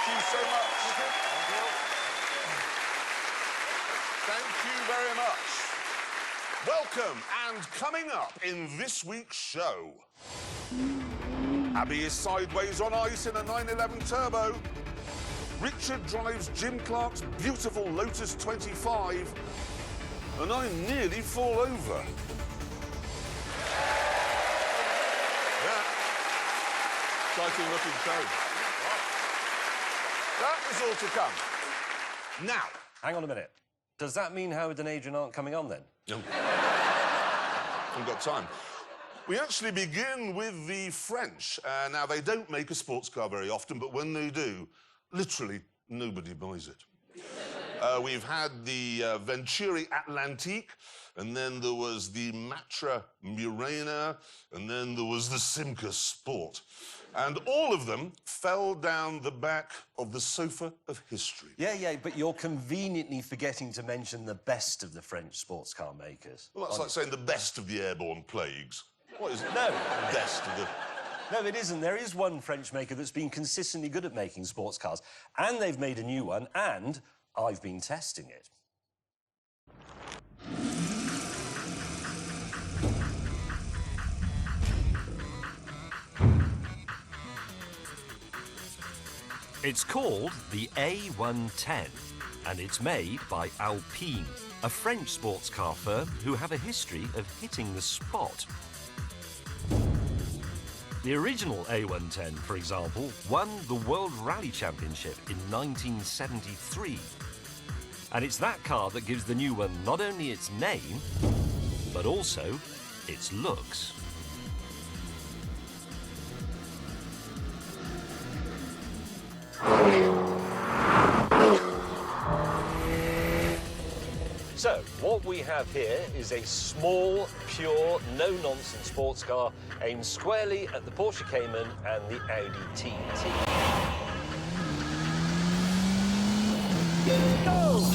you so much. Thank you very much. Welcome, and coming up in this week's show, Abby is sideways on ice in a 911 Turbo. Richard drives Jim Clark's beautiful Lotus 25, and I nearly fall over. Yeah. Exciting looking show. That is all to come. Now. Hang on a minute. Does that mean Howard and Adrian aren't coming on then? No. Haven't got time. We actually begin with the French. Now, they don't make a sports car very often, but when they do, literally nobody buys it. We've had the Venturi Atlantique, and then there was the Matra Murena, and then there was the Simca Sport. And all of them fell down the back of the sofa of history. Yeah, but you're conveniently forgetting to mention the best of the French sports car makers. Well, that's like saying the best of the airborne plagues. What is it? No. Best of the... No, it isn't. There is one French maker that's been consistently good at making sports cars, and they've made a new one, and I've been testing it. It's called the A110, and it's made by Alpine, a French sports car firm who have a history of hitting the spot. The original A110, for example, won the World Rally Championship in 1973. And it's that car that gives the new one not only its name, but also its looks. So, what we have here is a small, pure, no-nonsense sports car aimed squarely at the Porsche Cayman and the Audi TT. Go!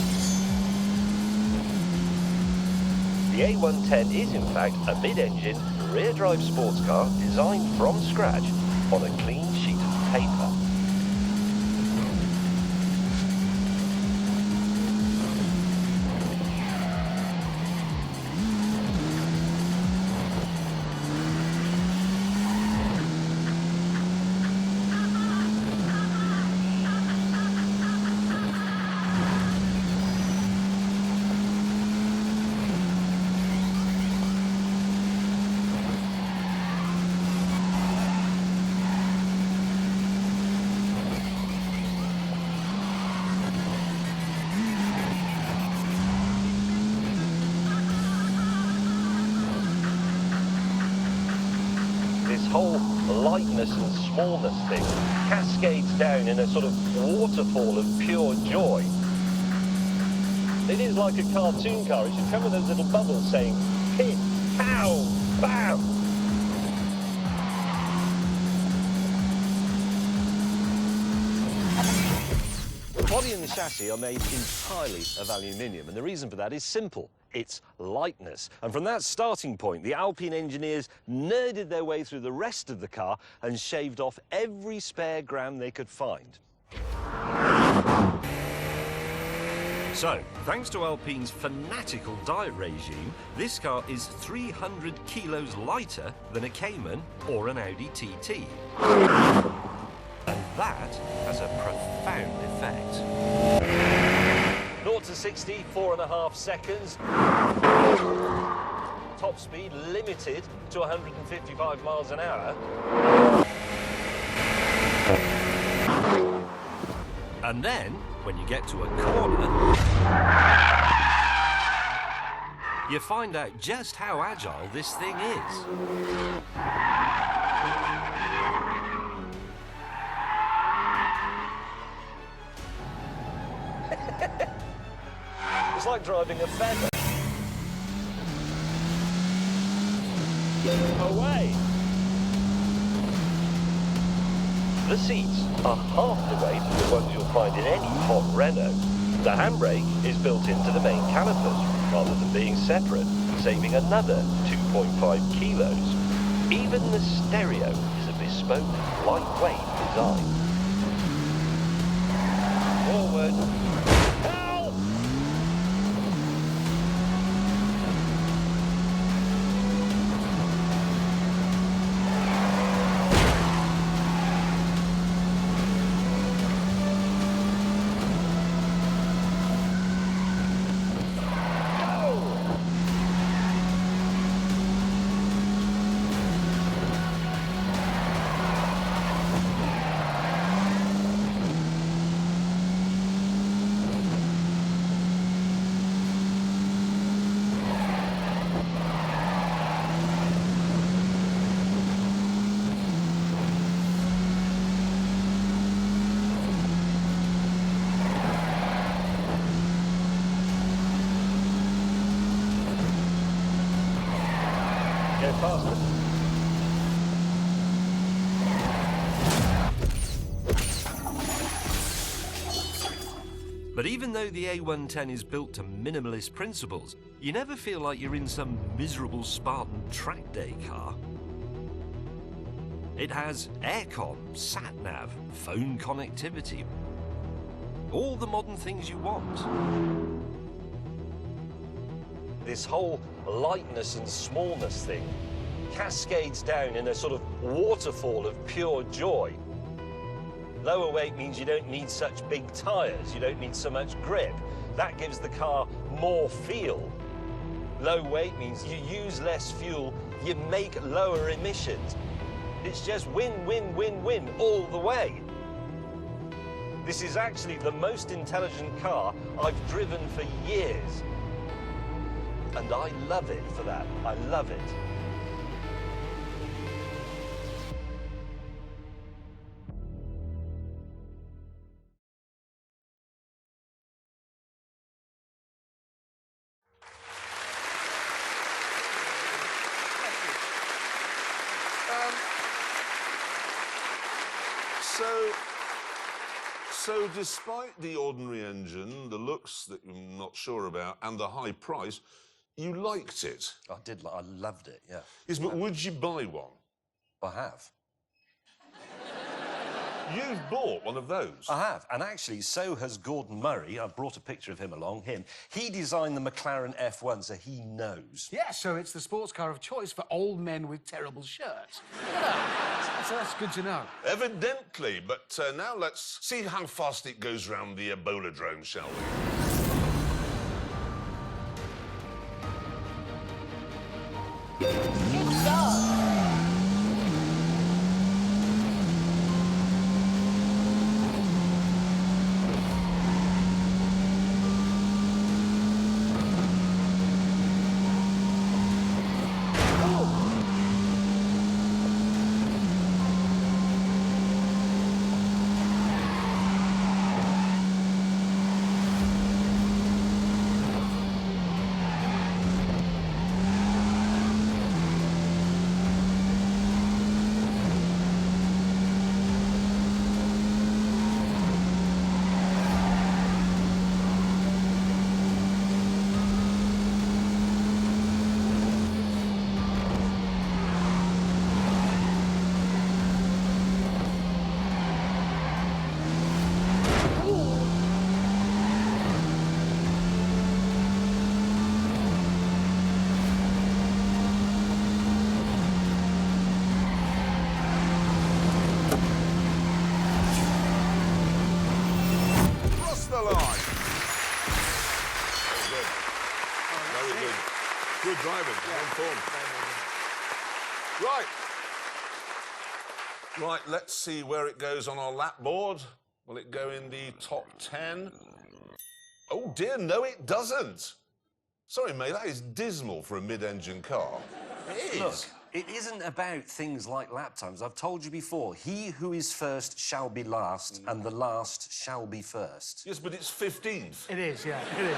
The A110 is, in fact, a mid-engine, rear-drive sports car designed from scratch on a clean sheet of paper. This whole lightness and smallness thing cascades down in a sort of waterfall of pure joy. It is like a cartoon car. It should come with those little bubbles saying, pin, pow, bam. The body and the chassis are made entirely of aluminium, and the reason for that is simple. It's lightness. And from that starting point, the Alpine engineers nerded their way through the rest of the car and shaved off every spare gram they could find. So, thanks to Alpine's fanatical diet regime, this car is 300 kilos lighter than a Cayman or an Audi TT. And that has a profound effect. 0 to 60, 4.5 seconds. Top speed limited to 155 miles an hour. And then, when you get to a corner, you find out just how agile this thing is. It's like driving a feather. Away! The seats are half the weight of the ones you'll find in any hot Renault. The handbrake is built into the main calipers, rather than being separate, saving another 2.5 kilos. Even the stereo is a bespoke, lightweight design. Forward. Help! Go faster. But even though the A110 is built to minimalist principles, you never feel like you're in some miserable Spartan track day car. It has aircon, sat-nav, phone connectivity, all the modern things you want. This whole lightness and smallness thing cascades down in a sort of waterfall of pure joy. Lower weight means you don't need such big tyres, you don't need so much grip. That gives the car more feel. Low weight means you use less fuel, you make lower emissions. It's just win, win, win, win all the way. This is actually the most intelligent car I've driven for years. And I love it for that. I love it. So despite the ordinary engine, the looks that you're not sure about, and the high price, you liked it. I did. I loved it, yeah. Yes, but would you buy one? I have. You've bought one of those? I have. And actually, so has Gordon Murray. I brought a picture of him along, him. He designed the McLaren F1, so he knows. Yeah, so it's the sports car of choice for old men with terrible shirts. Yeah, so that's good to know. Evidently, but now let's see how fast it goes round the Ebola drone, shall we? Good dog. Good driving, on form. Right, let's see where it goes on our lap board. Will it go in the top 10? Oh dear, no it doesn't. Sorry, mate, that is dismal for a mid-engine car. It is. Look, it isn't about things like lap times. I've told you before, he who is first shall be last, and the last shall be first. Yes, but it's 15th. It is, yeah, it is.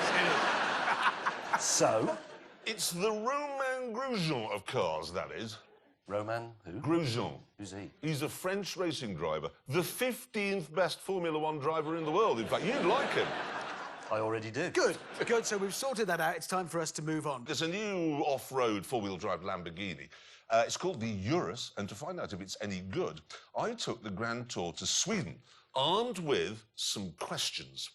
So? It's the Romain Grosjean of cars, that is. Romain who? Grosjean. Who's he? He's a French racing driver, the 15th best Formula One driver in the world. In fact, you'd like him. I already do. Good, good. So we've sorted that out. It's time for us to move on. There's a new off-road four-wheel drive Lamborghini. It's called the Urus, and to find out if it's any good, I took the Grand Tour to Sweden armed with some questions.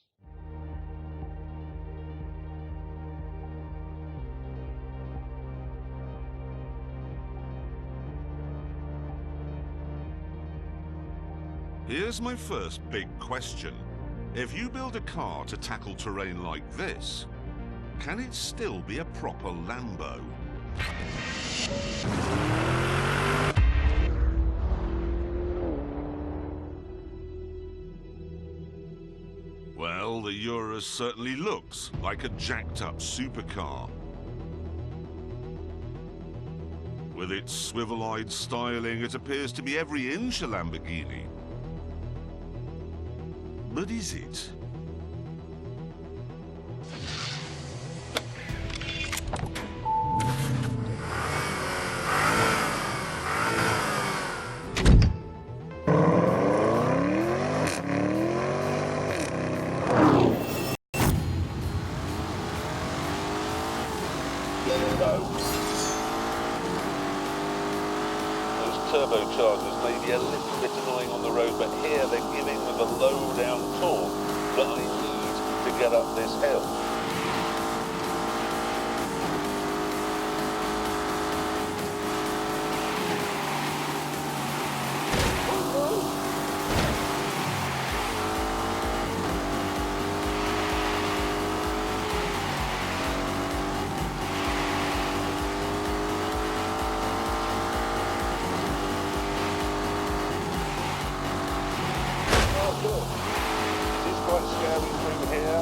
Here's my first big question. If you build a car to tackle terrain like this, can it still be a proper Lambo? Well, the Urus certainly looks like a jacked-up supercar. With its swivel-eyed styling, it appears to be every inch a Lamborghini. But is it? Turbochargers may be a little bit annoying on the road, but here they're giving with a low-down torque that I need to get up this hill. It is quite scary through here.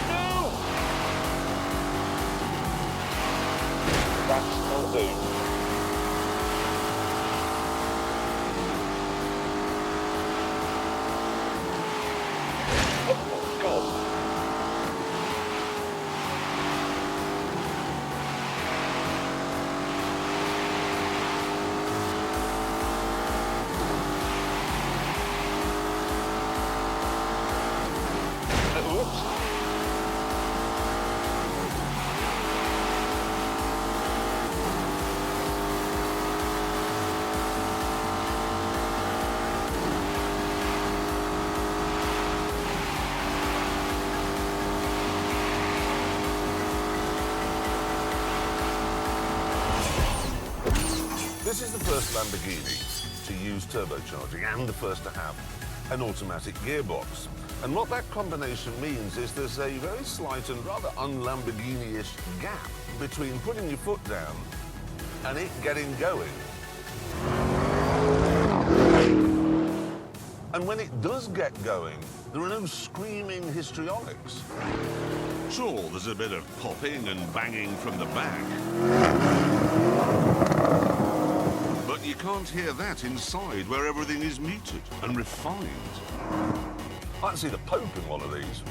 No! That's not do. Oh, God. This is the first Lamborghini to use turbocharging and the first to have an automatic gearbox. And what that combination means is there's a very slight and rather un-Lamborghini-ish gap between putting your foot down and it getting going. And when it does get going, there are no screaming histrionics. Sure, there's a bit of popping and banging from the back. But you can't hear that inside, where everything is muted and refined. I can see the Pope in one of these.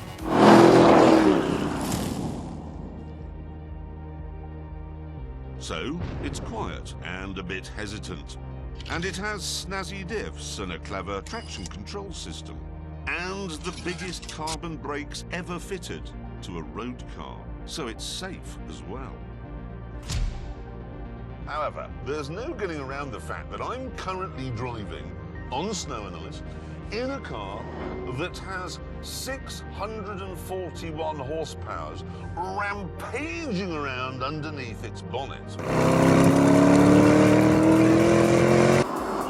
So, it's quiet and a bit hesitant. And it has snazzy diffs and a clever traction control system. And the biggest carbon brakes ever fitted to a road car. So it's safe as well. However, there's no getting around the fact that I'm currently driving on snow and ice in a car that has 641 horsepower rampaging around underneath its bonnet.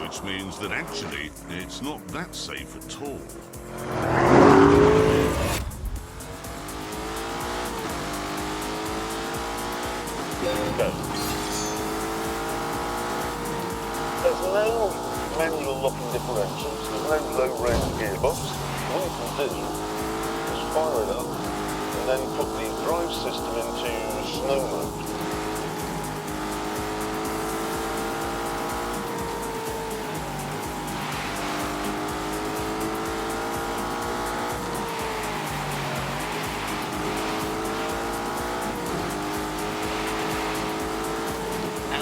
Which means that actually, it's not that safe at all. Go. There's no manual locking differentials, there's no low-range gearbox. What you can do is fire it up and then put the drive system into snow mode.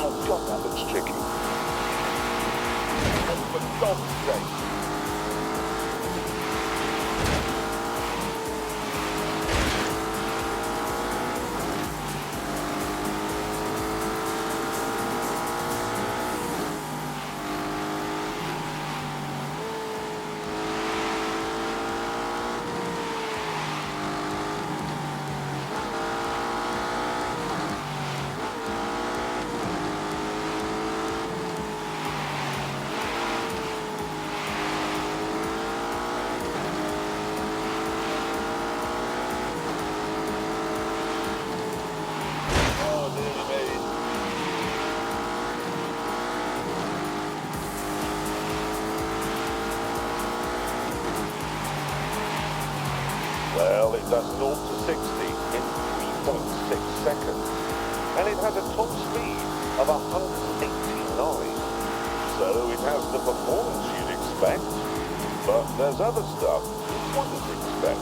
Oh God, that looks tricky. For God's sake. does 0 to 60 in 3.6 seconds. And it has a top speed of 189. So it has the performance you'd expect, but there's other stuff you wouldn't expect.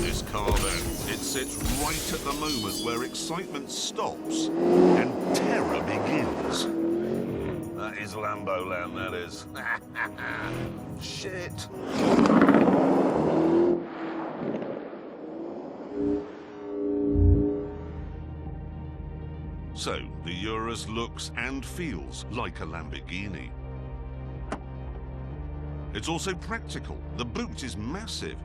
This car, then, it sits right at the moment where excitement stops and terror begins. That is Lambo Land, that is. Shit. So, the Urus looks and feels like a Lamborghini. It's also practical. The boot is massive.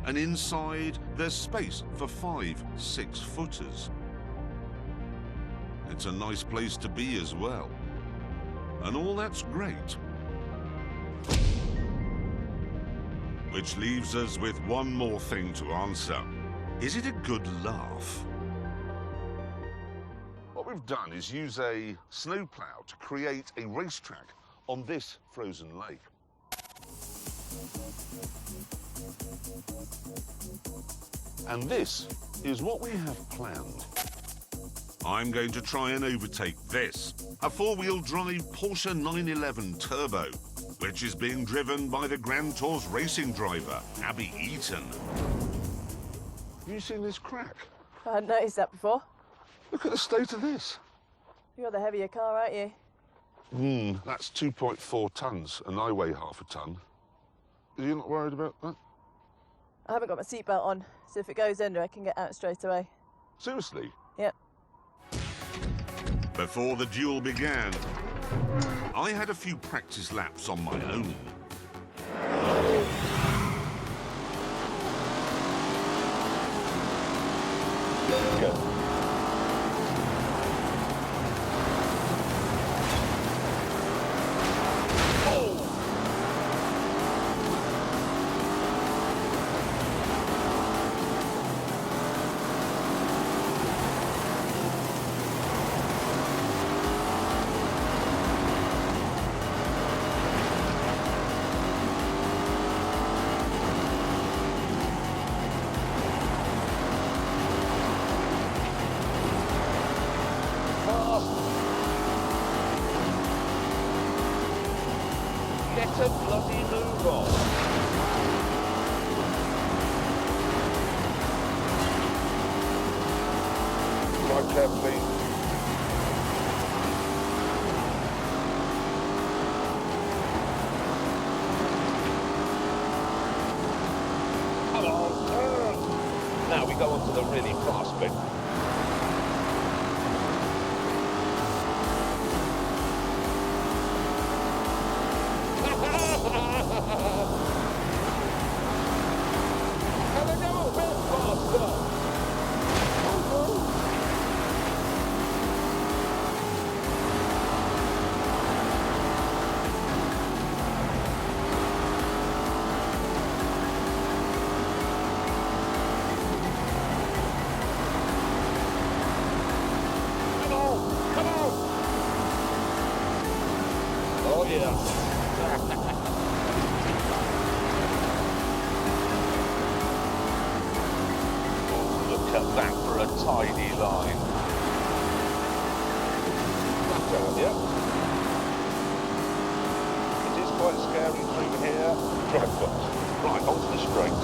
And inside, there's space for 5 6-footers. It's a nice place to be as well. And all that's great. Which leaves us with one more thing to answer. Is it a good laugh? What we've done is use a snowplow to create a racetrack on this frozen lake. And this is what we have planned. I'm going to try and overtake this, a four-wheel drive Porsche 911 Turbo, which is being driven by the Grand Tour's racing driver, Abby Eaton. Have you seen this crack? I hadn't noticed that before. Look at the state of this. You're the heavier car, aren't you? That's 2.4 tons, and I weigh half a ton. Are you not worried about that? I haven't got my seatbelt on, so if it goes under, I can get out straight away. Seriously? Yep. Before the duel began, I had a few practice laps on my own. Go. Get a bloody move on. Drive carefully. Come on. Now we go on to the really fast bit. Can I go a bit faster? Come on, come on! Oh yeah. Look at that for a tidy line. That's down, yeah. It is quite scary through here. Drive fast. Right, onto the straight.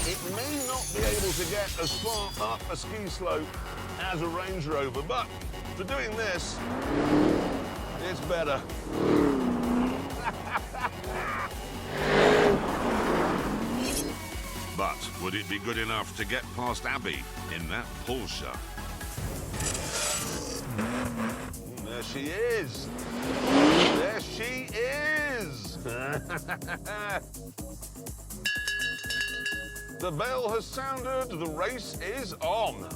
It may not be able to get as far up a ski slope as a Range Rover, but for doing this, it's better. But would it be good enough to get past Abby in that Porsche? There she is. There she is. The bell has sounded. The race is on.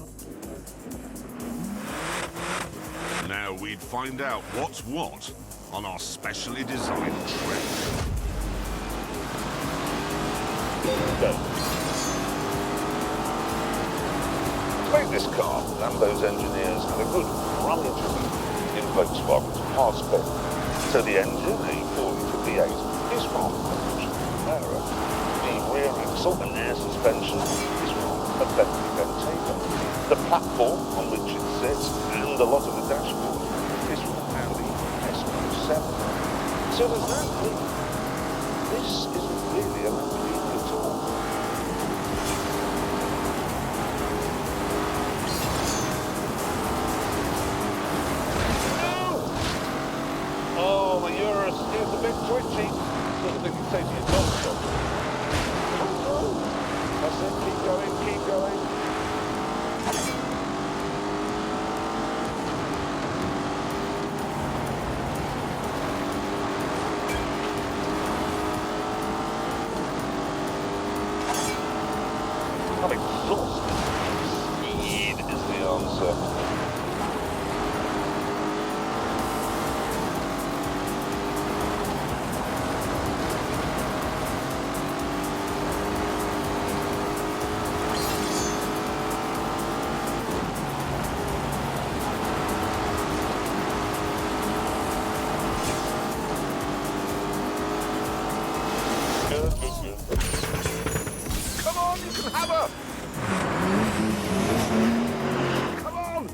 Now we'd find out what's what on our specially designed trip. Go. To make this car, Lambo's engineers had a good rummage in Volkswagen's past bin. So the engine, a 4-litre V8, is from a Panamera. The rear axle and air suspension is from a Bentley Bentayga. The platform on which it sits and a lot of the dashboard is from an Audi S7. So there's that mean this isn't really a Lamborghini at all. Oh, my Urus is a bit twitchy. Sort of thing you say to your dog shop. That's it, keep going, keep going. I'm exhausted. Speed is the answer. Come on, you can have her! Come on!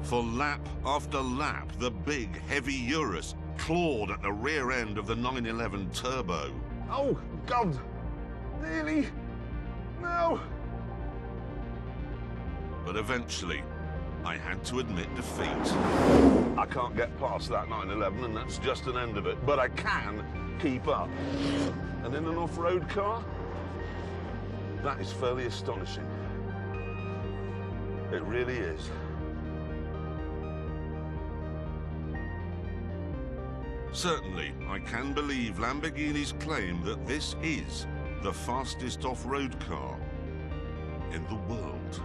For lap after lap, the big, heavy Urus clawed at the rear end of the 911 Turbo. Oh, God! Really? No! But eventually, I had to admit defeat. I can't get past that 911, and that's just an end of it. But I can keep up. And in an off-road car, that is fairly astonishing. It really is. Certainly, I can believe Lamborghini's claim that this is the fastest off-road car in the world.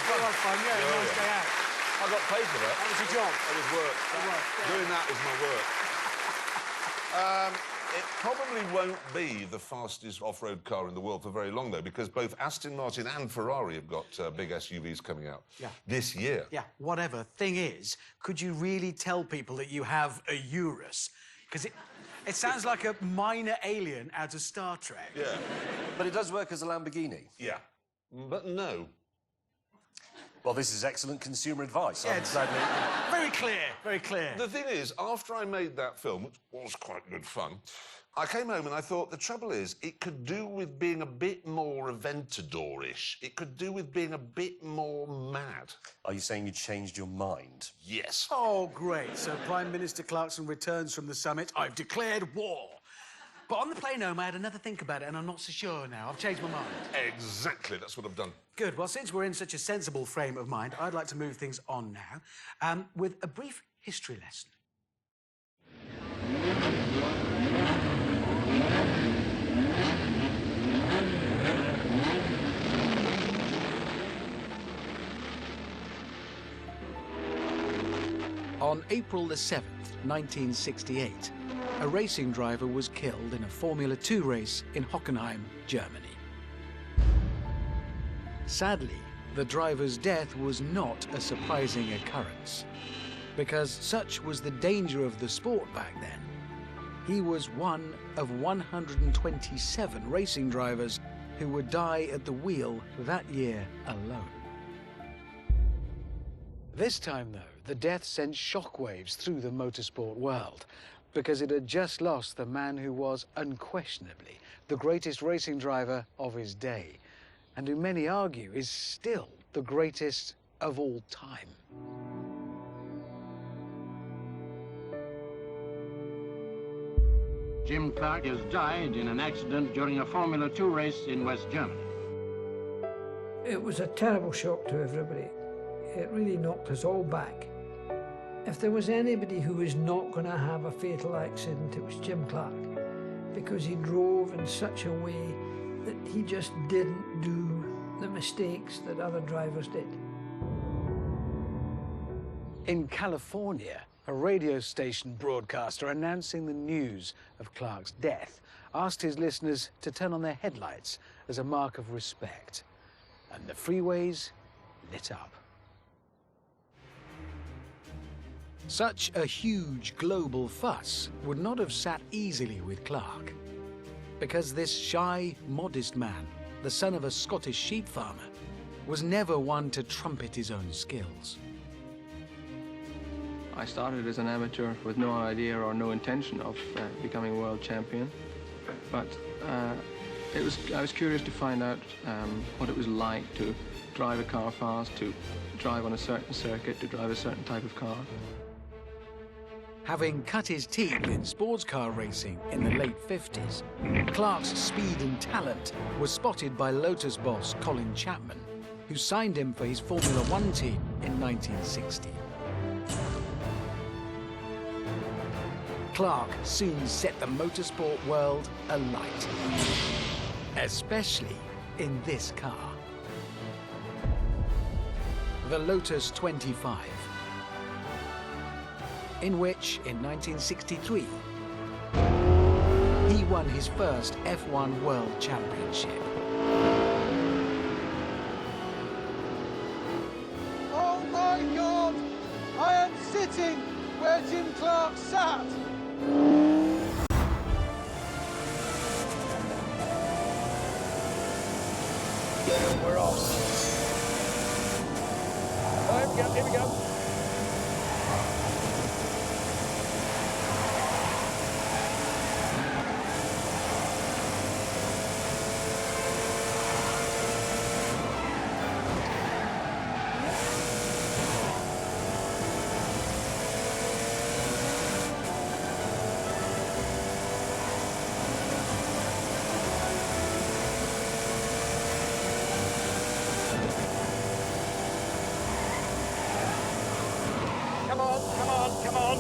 That was fun, yeah. Nice day out. I got paid for that. That was your job. That was work. Doing that was my work. It probably won't be the fastest off-road car in the world for very long, though, because both Aston Martin and Ferrari have got big SUVs coming out this year. Yeah, whatever. Thing is, could you really tell people that you have a Urus? Because it sounds like a minor alien out of Star Trek. Yeah. But it does work as a Lamborghini. Yeah. But no. Well, this is excellent consumer advice. Yeah, I'm it's glad that- very clear, very clear. The thing is, after I made that film, which was quite good fun, I came home and I thought, the trouble is, it could do with being a bit more Aventador-ish. It could do with being a bit more mad. Are you saying you changed your mind? Yes. Oh, great. So Prime Minister Clarkson returns from the summit. I've declared war. But on the plane home, I had another think about it, and I'm not so sure now. I've changed my mind. Exactly, that's what I've done. Good. Well, since we're in such a sensible frame of mind, I'd like to move things on now with a brief history lesson. On April the 7th, 1968, a racing driver was killed in a Formula 2 race in Hockenheim, Germany. Sadly, the driver's death was not a surprising occurrence, because such was the danger of the sport back then. He was one of 127 racing drivers who would die at the wheel that year alone. This time, though, the death sent shockwaves through the motorsport world, because it had just lost the man who was unquestionably the greatest racing driver of his day, and who many argue is still the greatest of all time. Jim Clark has died in an accident during a Formula 2 race in West Germany. It was a terrible shock to everybody. It really knocked us all back. If there was anybody who was not going to have a fatal accident, it was Jim Clark, because he drove in such a way that he just didn't do the mistakes that other drivers did. In California, a radio station broadcaster announcing the news of Clark's death asked his listeners to turn on their headlights as a mark of respect. And the freeways lit up. Such a huge global fuss would not have sat easily with Clark, because this shy, modest man, the son of a Scottish sheep farmer, was never one to trumpet his own skills. I started as an amateur with no idea or no intention of becoming world champion, but I was curious to find out what it was like to drive a car fast, to drive on a certain circuit, to drive a certain type of car. Having cut his teeth in sports car racing in the late 50s, Clark's speed and talent was spotted by Lotus boss Colin Chapman, who signed him for his Formula One team in 1960. Clark soon set the motorsport world alight, especially in this car. The Lotus 25, in which, in 1963, he won his first F1 World Championship. Oh my God! I am sitting where Jim Clark sat! We're off. Oh, here we go. Come on.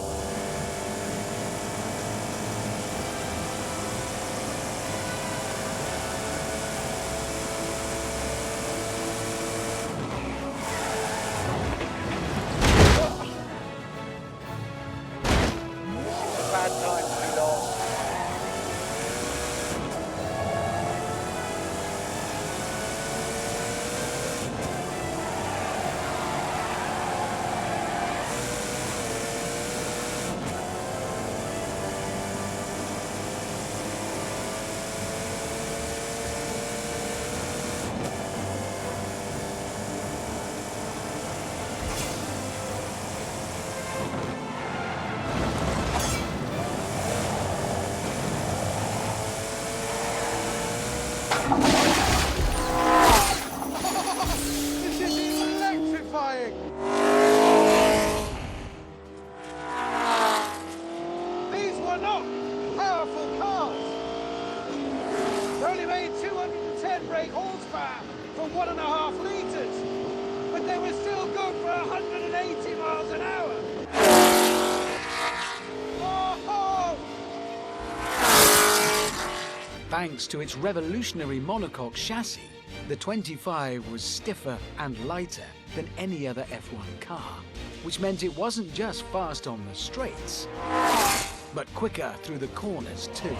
Bad time to be lost. This is electrifying! These were not powerful cars. They only made 210 brake horsepower for 1.5 litres, but they were still good for 180 miles an hour. Oh! Thanks to its revolutionary monocoque chassis, the 25 was stiffer and lighter than any other F1 car, which meant it wasn't just fast on the straights, but quicker through the corners too.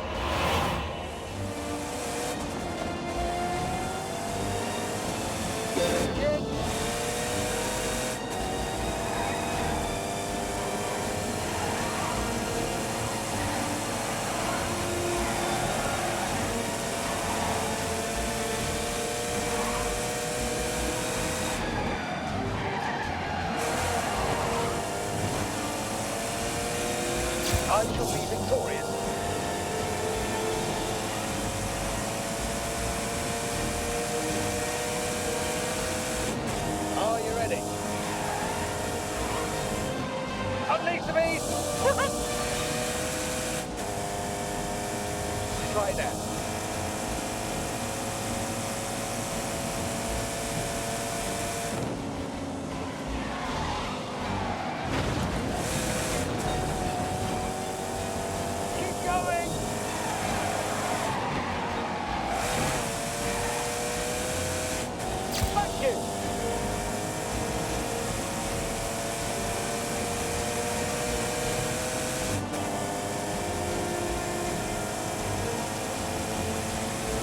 I shall be victorious. Are you ready? Unleash the beast! Try that.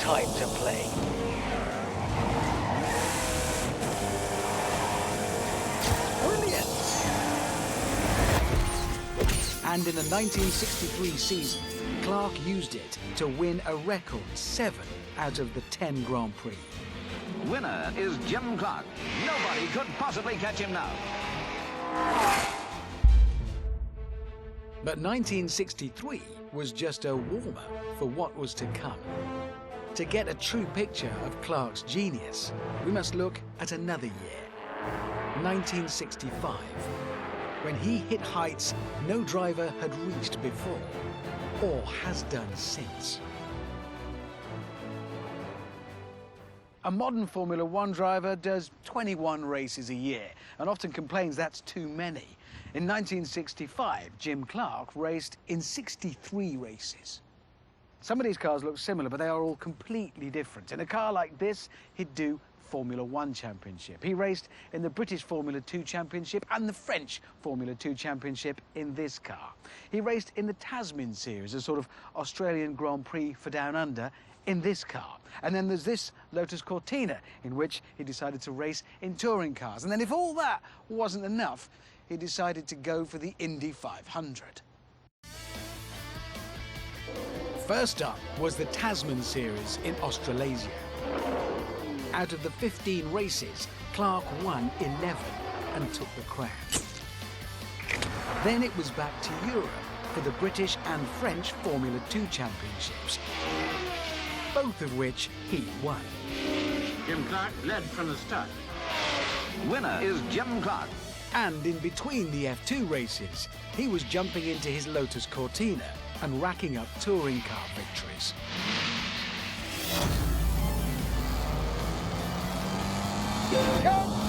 time to play. Brilliant! And in the 1963 season, Clark used it to win a record 7 out of the 10 Grand Prix. Winner is Jim Clark. Nobody could possibly catch him now. But 1963 was just a warm-up for what was to come. To get a true picture of Clark's genius, we must look at another year, 1965, when he hit heights no driver had reached before or has done since. A modern Formula One driver does 21 races a year and often complains that's too many. In 1965, Jim Clark raced in 63 races. Some of these cars look similar, but they are all completely different. In a car like this, he'd do Formula One Championship. He raced in the British Formula 2 Championship and the French Formula 2 Championship in this car. He raced in the Tasman Series, a sort of Australian Grand Prix for Down Under, in this car. And then there's this Lotus Cortina, in which he decided to race in touring cars. And then if all that wasn't enough, he decided to go for the Indy 500. First up was the Tasman Series in Australasia. Out of the 15 races, Clark won 11 and took the crown. Then it was back to Europe for the British and French Formula 2 Championships, both of which he won. Jim Clark led from the start. Winner is Jim Clark. And in between the F2 races, he was jumping into his Lotus Cortina and racking up touring car victories. Come!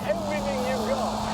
Everything you've got.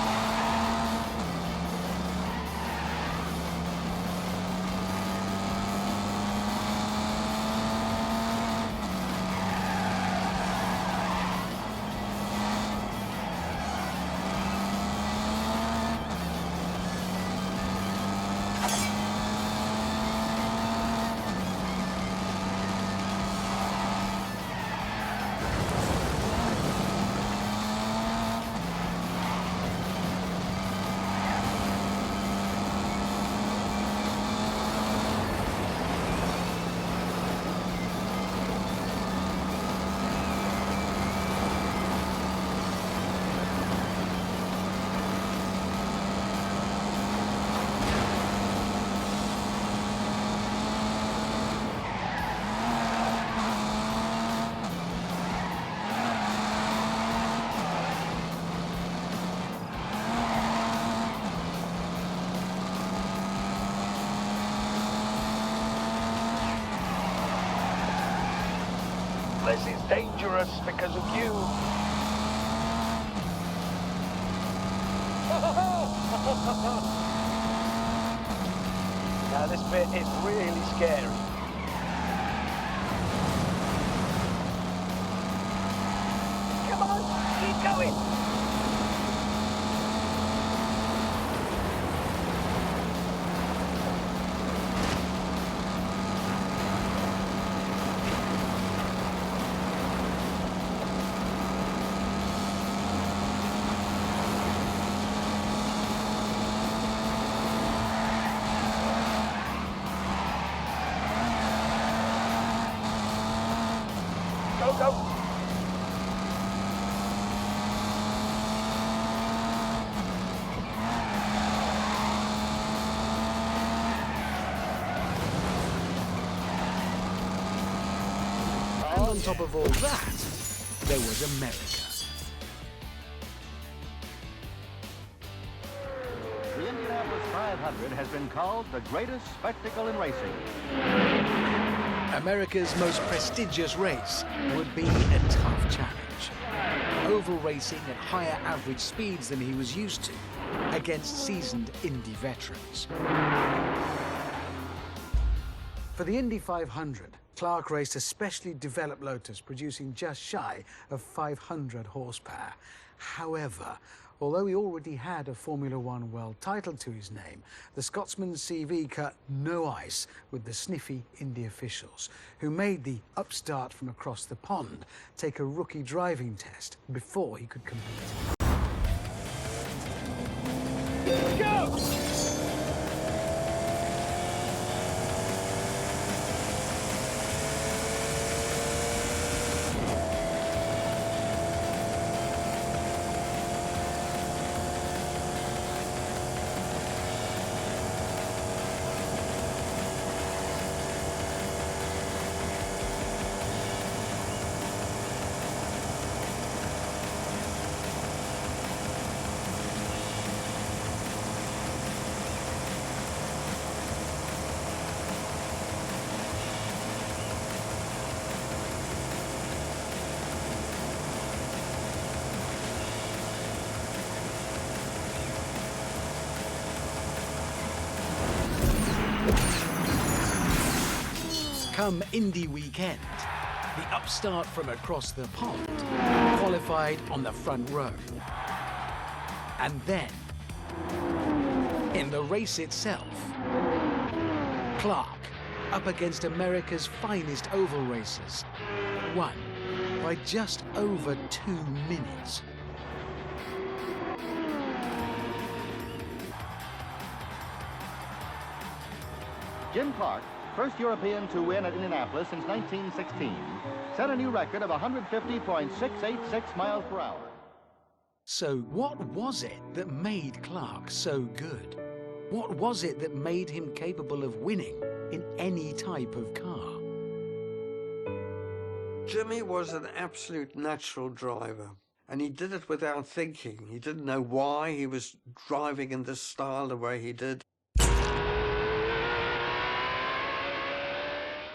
This is dangerous because of you. Now this bit is really scary. Come on, keep going. Go, go. And on top of all that, there was America. 500 has been called the greatest spectacle in racing. America's most prestigious race would be a tough challenge. Oval racing at higher average speeds than he was used to against seasoned Indy veterans. For the Indy 500, Clark raced a specially developed Lotus producing just shy of 500 horsepower. However, although he already had a Formula One world title to his name, the Scotsman's CV cut no ice with the sniffy Indy officials, who made the upstart from across the pond take a rookie driving test before he could compete. Go! Come Indy weekend, the upstart from across the pond qualified on the front row. And then, in the race itself, Clark up against America's finest oval racers, won by just over 2 minutes. Jim Clark, first European to win at Indianapolis since 1916, set a new record of 150.686 miles per hour. So what was it that made Clark so good? What was it that made him capable of winning in any type of car? Jimmy was an absolute natural driver, and he did it without thinking. He didn't know why he was driving in this style the way he did.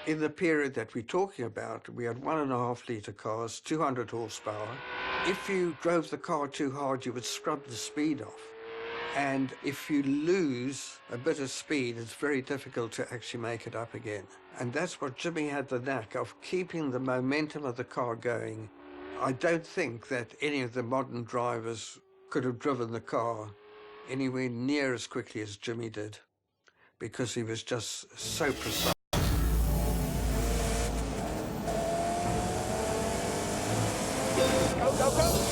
In the period that we're talking about, we had 1.5 litre cars, 200 horsepower. If you drove the car too hard, you would scrub the speed off. And if you lose a bit of speed, it's very difficult to actually make it up again. And that's what Jimmy had the knack of, keeping the momentum of the car going. I don't think that any of the modern drivers could have driven the car anywhere near as quickly as Jimmy did, because he was just so precise. Go, go, go!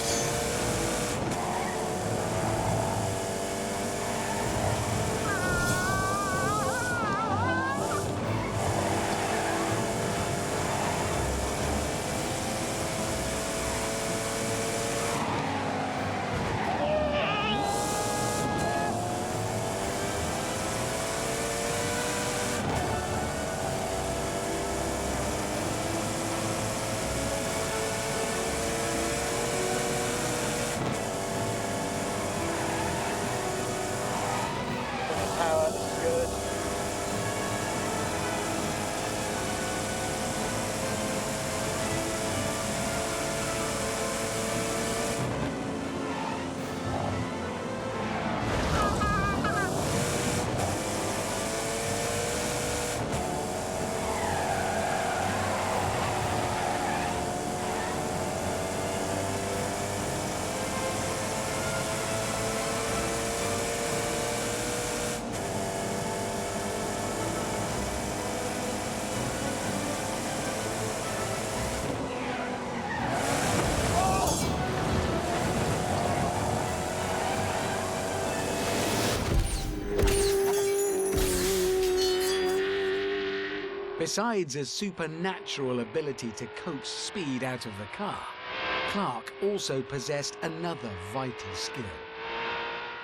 Power, this is good. Besides a supernatural ability to coax speed out of the car, Clark also possessed another vital skill.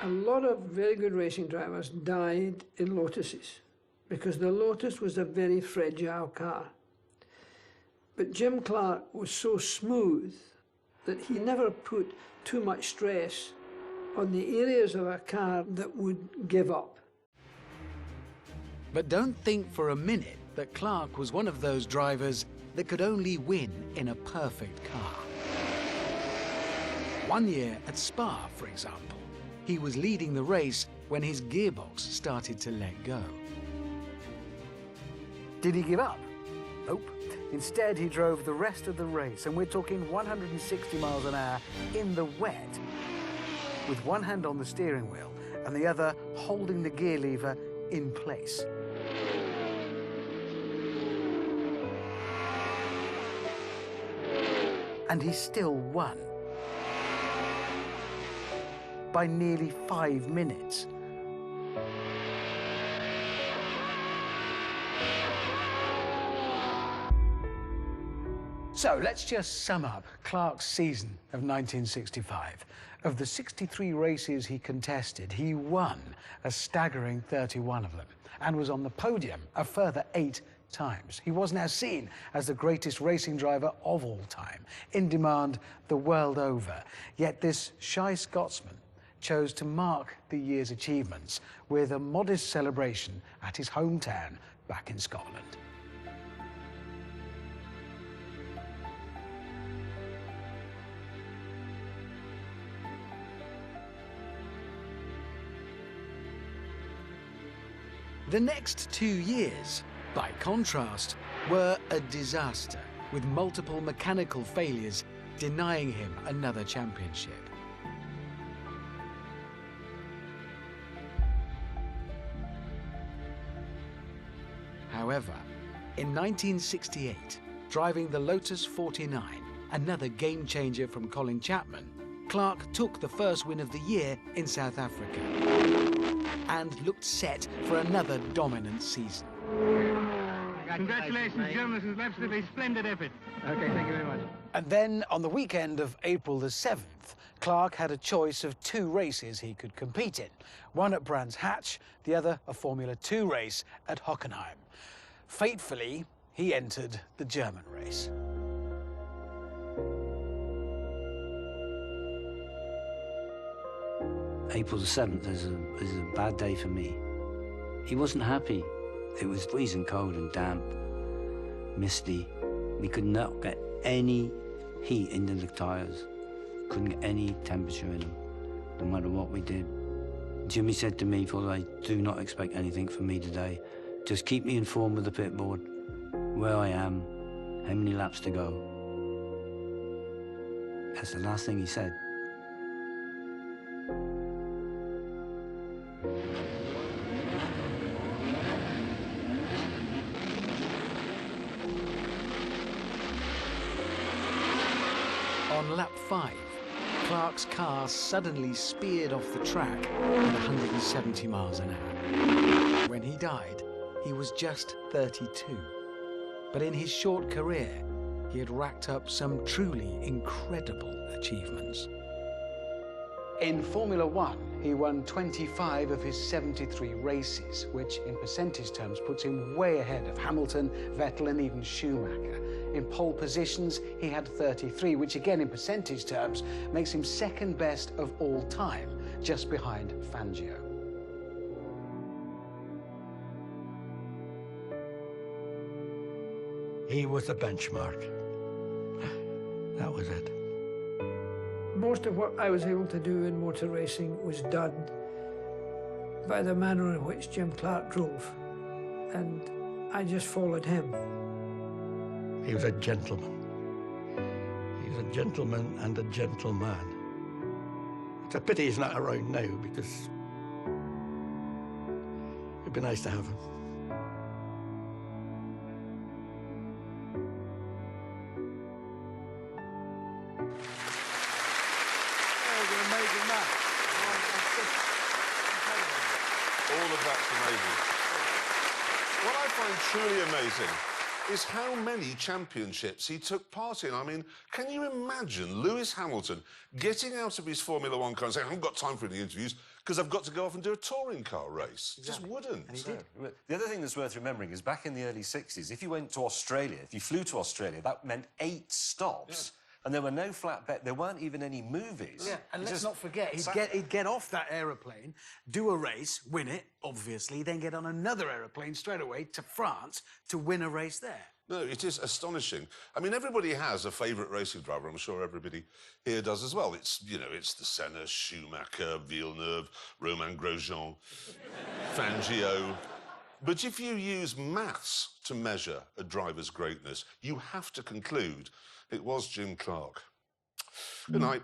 A lot of very good racing drivers died in Lotuses because the Lotus was a very fragile car. But Jim Clark was so smooth that he never put too much stress on the areas of a car that would give up. But don't think for a minute that Clark was one of those drivers that could only win in a perfect car. One year at Spa, for example, he was leading the race when his gearbox started to let go. Did he give up? Nope. Instead, he drove the rest of the race, and we're talking 160 miles an hour in the wet, with one hand on the steering wheel and the other holding the gear lever in place. And he still won. By nearly 5 minutes. So let's just sum up Clark's season of 1965. Of the 63 races he contested, he won a staggering 31 of them and was on the podium a further 8 times. He was now seen as the greatest racing driver of all time, in demand the world over. Yet this shy Scotsman chose to mark the year's achievements with a modest celebration at his hometown back in Scotland. The next 2 years, by contrast, were a disaster, with multiple mechanical failures denying him another championship. However, in 1968, driving the Lotus 49, another game-changer from Colin Chapman, Clark took the first win of the year in South Africa and looked set for another dominant season. Congratulations, Jim. This is an absolutely splendid effort. Okay, thank you very much. And then, on the weekend of April the 7th, Clark had a choice of 2 races he could compete in. One at Brands Hatch, the other a Formula 2 race at Hockenheim. Fatefully, he entered the German race. April the 7th is a bad day for me. He wasn't happy. It was freezing cold and damp, misty. We could not get any heat into the tyres. Couldn't get any temperature in them, no matter what we did. Jimmy said to me, "Full, I do not expect anything from me today. Just keep me informed with the pit board, where I am, how many laps to go." That's the last thing he said. On lap 5, Clark's car suddenly speared off the track at 170 miles an hour. When he died, he was just 32. But in his short career, he had racked up some truly incredible achievements. In Formula 1, he won 25 of his 73 races, which in percentage terms puts him way ahead of Hamilton, Vettel and even Schumacher. In pole positions, he had 33, which again in percentage terms makes him second best of all time, just behind Fangio. He was a benchmark. That was it. Most of what I was able to do in motor racing was done by the manner in which Jim Clark drove, and I just followed him. He was a gentleman. He was a gentleman and a gentleman. It's a pity he's not around now, because it'd be nice to have him. All of that's amazing. What I find truly amazing is how many championships he took part in. I mean, can you imagine Lewis Hamilton getting out of his Formula 1 car and saying, "I haven't got time for any interviews because I've got to go off and do a touring car race"? Exactly. Just wouldn't. And he did. The other thing that's worth remembering is back in the early 60s, if you went to Australia, if you flew to Australia, that meant 8 stops. And there were no flatbed, there weren't even any movies. Yeah, and let's Just not forget, he'd get off that aeroplane, do a race, win it, obviously, then get on another aeroplane straight away to France to win a race there. No, it is astonishing. I mean, everybody has a favourite racing driver. I'm sure everybody here does as well. It's, you know, it's the Senna, Schumacher, Villeneuve, Romain Grosjean, Fangio. But if you use maths to measure a driver's greatness, you have to conclude it was Jim Clark. Good night.